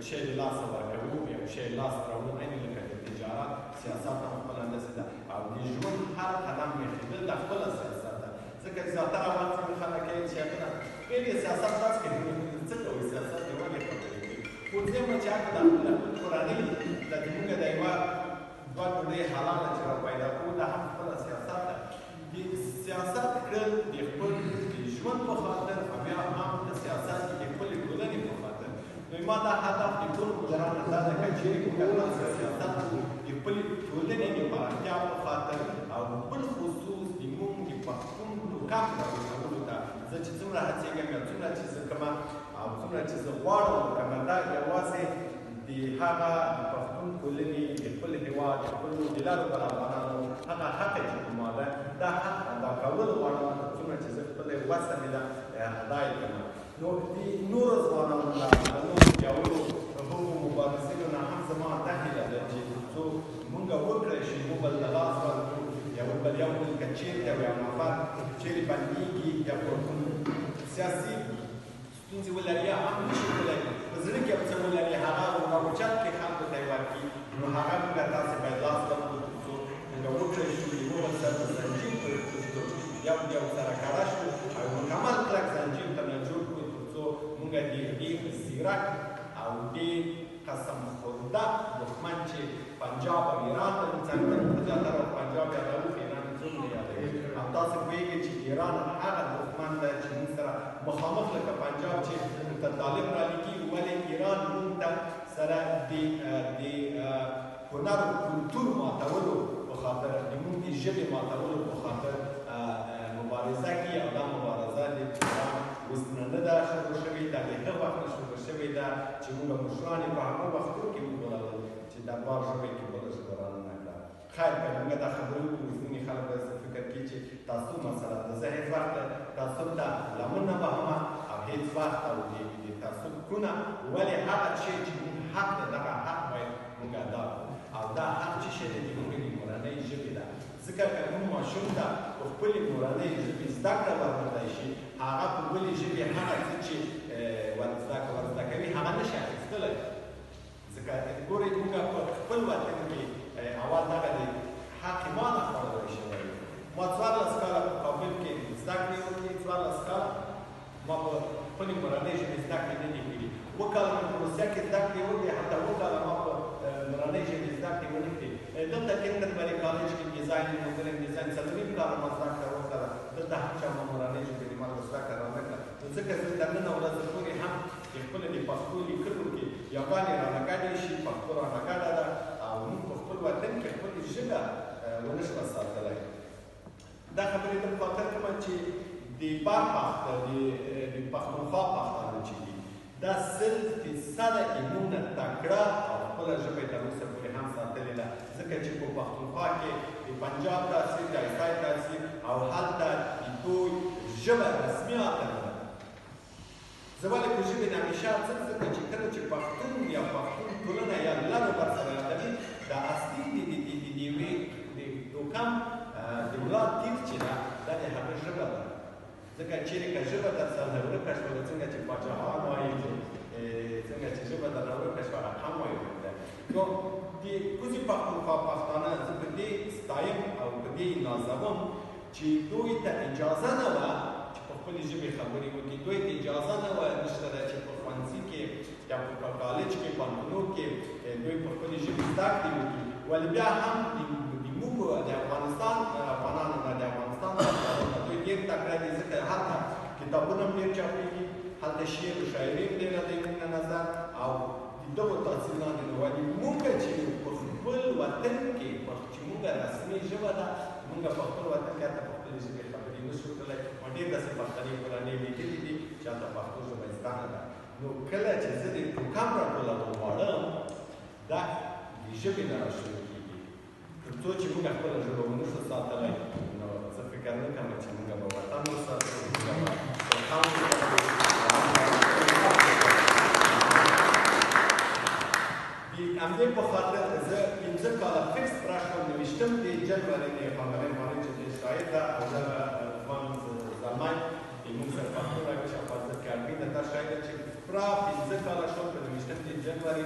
شی لاسه ورکوو یو شی لاس راوړو عین لکه د تجارت سیاست هم خپله همداسې ده او د ژوند هر قدم ایښودل دا خپله سیاست ده ځکه زیاتره وخت ځینې خلک یې چې هغه ویل یې سیاست داسې کوي څه کوئ سیاست یې ولې خبرې کوي خو دې مه چې هغه د خپله کورنۍ د زموږ د یوه دوه ډوډۍ حلاله چې راپیدا کوو دا هم خپله سیاست ده د سیاست کړل د خپل ژوند په خاطر او بیا هم د سیاست د خپلې ټولنې په خاطر نو ما دا هدف د ټولو مدیرانو دا ده که چېرې موږ سیاست د خپلې ټولنې د پراختیا په خاطر او بالخصوص د موږ د پښتون توکم راوړلو ته زه چې څومره هڅېږم یا څومره چې زه کومه او څومره چې زه غواړم کومه دا یوازې د هغه د پښتون ټولنې د خپل هېواد د خپلو د لارو برابرانو هغه حق چې کومه ده دا حق ادا کول غواړم څومره چې زه خپله وسه مې ده ادا یې کړم نو د نورو ځوانانو نه نورو پیاوړو هغو مبارزینو نه هم زما دا هیله ده چې څو مونږ وکړی شي یو بل ته لاس ورکړو یا بل یو بل که چېرته یو نفر چېرې بندېږي یا په کوم سیاسي ستونزې ولري یا هم نشي کولی په زړه کې یو څه ولري هغه راوچت کې خلکو ته یې ورکړي نو هغه موږ تاسې باید لاس ورکړو تر څو موږ وکړی شو یو بل سره په زنجیر پورې کړو یو د یو سره کړه شو او مکمل کلک زنجیر ته نه جوړ کړو تر څو موږ د ډېر ځیرک او ډېر قسم خورده دښمن چې پنجاب او ایران ته څنګه زیاتره پنجاب یادوو ایران څوک نه یادوي او تاسو پوهېږئ چې ایران هغه دښمن دی چې موږ سره مخامخ لکه پنجاب چې ورته طالب رالیږي ولې ایران موږ ته سره د هنر کلتور ماتولو په خاطر د موږ د ژبې ماتولو په خاطر مبارزه کوي او دا مبارزه د ایران اوس نه ده شروع شوې دا د هغه وخت نه شروع شوې ده چې موږ مشران یې په هغه وختونو کې وبلل چې دربار ژبې کې بله ژبه راننه کړه خیر که موږ دا خبرې وکړو ځینې خلک به فکر کوي چې تعصب مسله ده زه هېڅ وخت تعصب ته لمن نه وهمه او هېڅ وخت او د تعصب کونه ولې هغه شی چې موږ حق ده دغه حق باید موږ ادا کړو او دا حق چې شی دی د موږ د مورنۍ ژبې ده ځکه که موږ ماشوم ته په خپلې مورنۍ ژبې زده کړه ورکړلی شي هغه په بلې ژبې هغه څه چې ورزده کوي هغه نشي اخیستلی ځکه ګورئ موږ په خپل وطن کې اول دغه د حاکمانه خوړلی شوی ما 14 کاله په کابل کې زده کړې وکړې 14 کاله ما په خپلې مورنۍ ژبې زده کړې نه دي کړي 7 کاله مې په روسیه کې زده کړې وکړې حتی 7 کاله ما په مورنۍ ژبې زده کړې ونه کړې دلته کندربري کالج کې ډیزاین مدرن ډیزاین 4 کاله ما زده کړه وکړه دلته هم چا ما مورنۍ ژبې د ما زده کړه رانه کړه نو ځکه زه تر ننه ورځې پورې هم د خپلې د پښتو لیکلو کې یوګانې رانه ګډې شي پښتو رانه ګډه ده او موږ په خپل وطن کې خپلې ژبه ونه شوه ساتلی دا خبرې در خاطر کومه چې د برپخت د پښتونخوا پښتانه چې دي دا 100% یې موږ تکړه او خپله ژبه یې تر اوسه پورې هم ساتلې ده ځکه چې په پښتونخوا کې د پنجاب تاثیر د عیسای تاثیر او هلته د دوی ژبه رسمي هلته نه ده زه ولې په ژبې نه همیشه ځکه چې کله چې پښتون یا پښتون ټولنه یا لرو برسره یادوي دا اصلي د یوې د توکم د ملا تیر چې ده دا د هغه ژبه ده ځکه چېرې که ژبه درسره ورکه شوله څنګه چې پاچاهان وایي څنګه چې ژبه درنه ورکه شوه هغه هم وایي نو د کوزې پښتونخوا پښتانه زه په دې ستایم او په دې نازوم چې دوی ته اجازه نه وه چې په خپلې ژبې خبرې وکړي دوی ته اجازه نه وه نشته ده چې په ښوونځي کې یا په کالج کې پوهنتونو کې دوی په خپلې ژبې زده کړې وکړي ولې بیا هم د موږ د افغانستان افغانانو نه د افغانستان پښتانه دوی ډېر تکړه دي ځکه هلته کتابونه هم ډېر چاپېږي هلته شعر و شاعري هم ډېره دی موږ نه نظر او دغو تاثیر لاندې نه ولې موږ چې په خپل وطن کې چې موږ رسمي ژبه ده موږ په خپل وطن کې هلته په خپلې ژبې خبرې نه شو کولی او ډېر داسې پښتنې کورنۍ لیدلي دي چې هلته پښتو ژبه زده نه ده نو کله چې زه د توکم راټولول غواړم دا د ژبې نه راشروع کېږي تر څو چې موږ خپله ژبه ونه شو ساتلی نو زه فکر نه کوم چې موږ به وطن وساتو همدې په خاطر زه 15 کاله فکس پرا شوم 29 د جنوري نه خبرې باندې چې شاید دا او دا افغان زلمای د موږ سره پښتو راځي چې په ځکه کې دا شاید چې پرا 15 کاله شوم په 29 د جنوري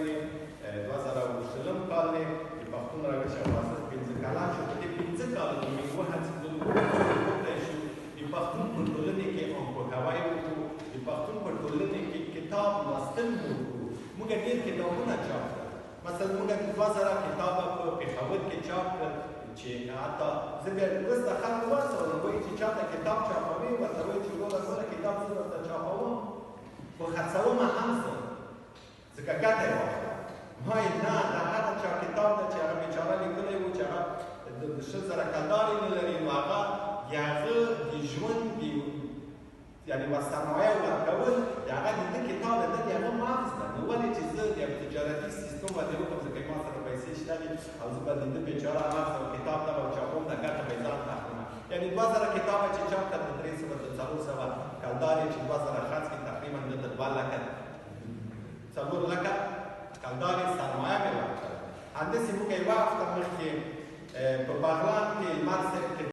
د میوه هڅېدلو وکړی شو د پښتون په ټولنې کې پوهاوی وکړو د پښتون په ټولنې کې کتاب لوستل مو وکړو موږ ډېر کتابونه چاپ کړل مثلا موږ 2000 کتابه په پېښور کې چاپ کړل چې حتی زه بیا وروسته خلک وهڅولم وایي چې چاته کتاب چاپوي ورته وایي چې وروره کتاب زه درته چاپوم خو هڅوم هم زه ځکه ګټه یې واخله ما یې نه دا هغه چا کتاب ده چې هغه بیچاره لیکلی و چې هغه د 1000 کلدار یې نه لري نو هغه د هغه د ژوند یعنې یوه سرمایه ورکول د هغه د ده کتاب ده د هغه مغز ده نو ولې چې زه د یو تجارتي سیستم باندې وکړم ځکه ما سره پیسې شته دي او زه به د ده بیچاره مغز او کتاب ته به چاپوم دا ګټه به یې ځان ته اخلم یعنې 2000 کتابه چې چاپ کړه د 300 400 کلدار یې چې 2000 خرڅ کړي تقریبا دلته 2 لکه 4 لکه کلدار یې سرمایه مې ورکړه همداسې موږ یوه هفته مخکې په بغلان کې لمر صاحب